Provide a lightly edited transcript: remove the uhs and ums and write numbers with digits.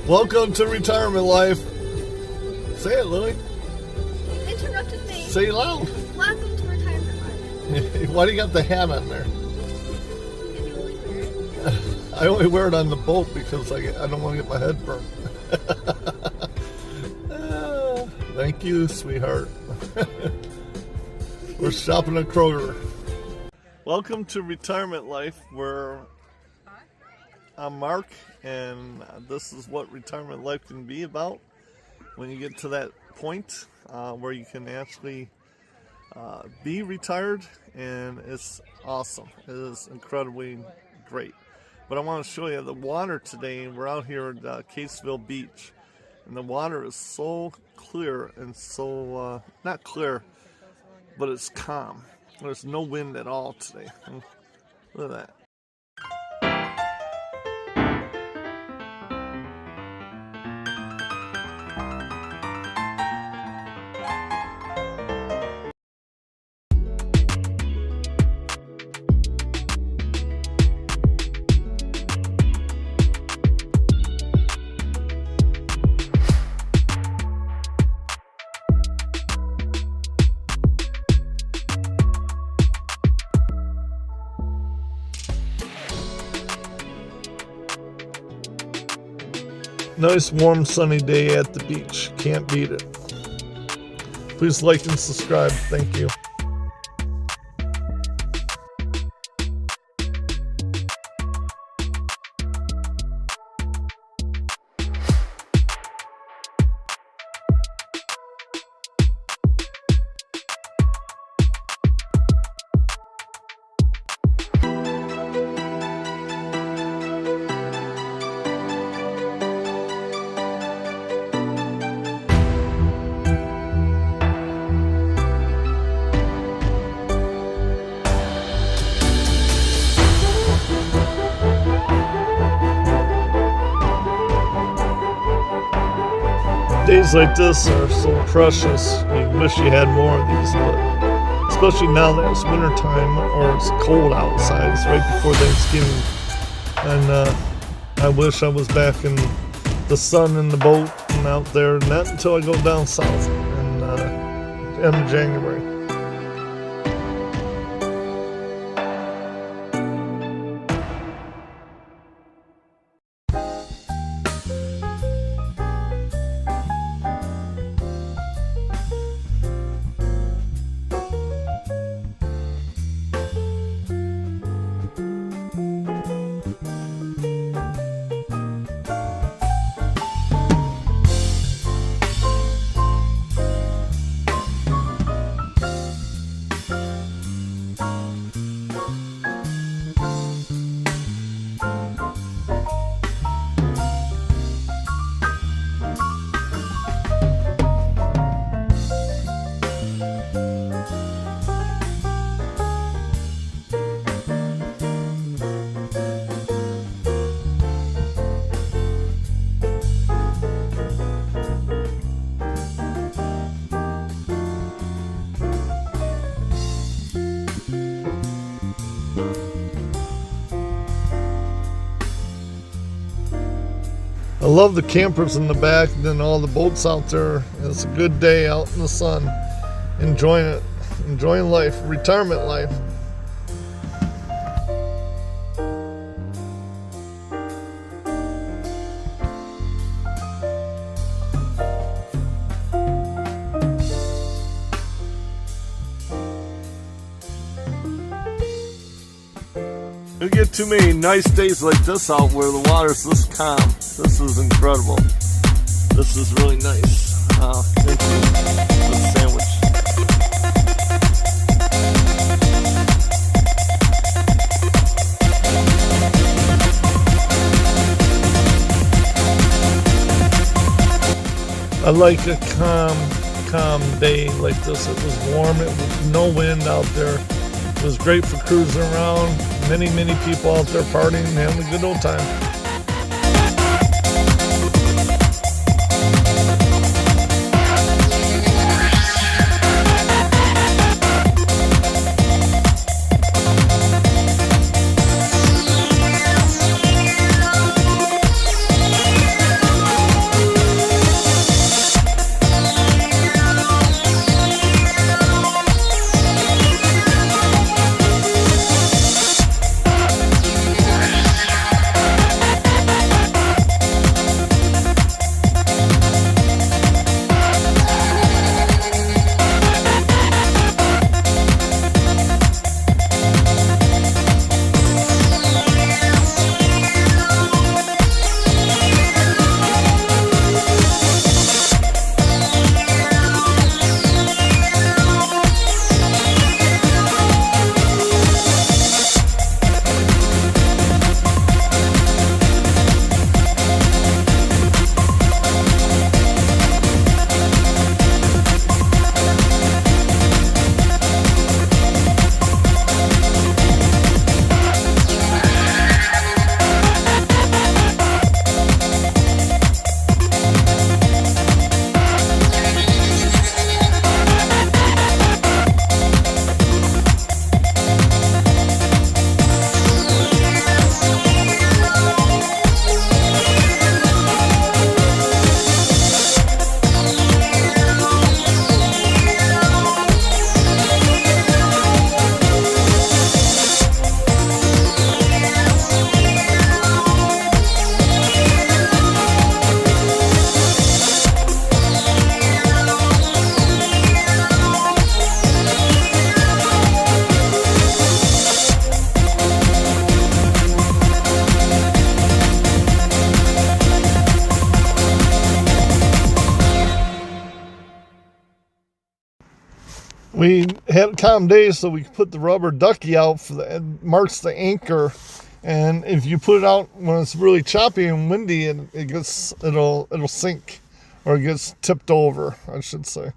Welcome to retirement life. Say it, Lily. You interrupted me. Say it loud. Welcome to retirement life. Why do you got the hat on there? Did you always wear it? I only wear it on the boat because I don't want to get my head burned. Thank you, sweetheart. We're shopping at Kroger. Welcome to retirement life, where I'm Mark, and this is what retirement life can be about when you get to that point where you can actually be retired, and it's awesome. It is incredibly great. But I want to show you the water today. We're out here at Caseville Beach, and the water is so clear and so, not clear, but it's calm. There's no wind at all today. Look at that. Nice, warm, sunny day at the beach. Can't beat it. Please like and subscribe. Thank you. Days like this are so precious. You wish you had more of these, but especially now that it's winter time or it's cold outside. It's right before Thanksgiving, and I wish I was back in the sun and the boat and out there. Not until I go down south in end of January. I love the campers in the back and then all the boats out there. It's a good day out in the sun. Enjoying it. Enjoying life. Retirement life. You get too many nice days like this out where the water's this calm. This is incredible. This is really nice. Thank you for the sandwich. I like a calm day like this. It was warm. It was no wind out there. It was great for cruising around. Many people out there partying and having a good old time. We had calm days, so we put the rubber ducky out for the, it marks the anchor. And if you put it out when it's really choppy and windy, it'll sink, or it gets tipped over, I should say.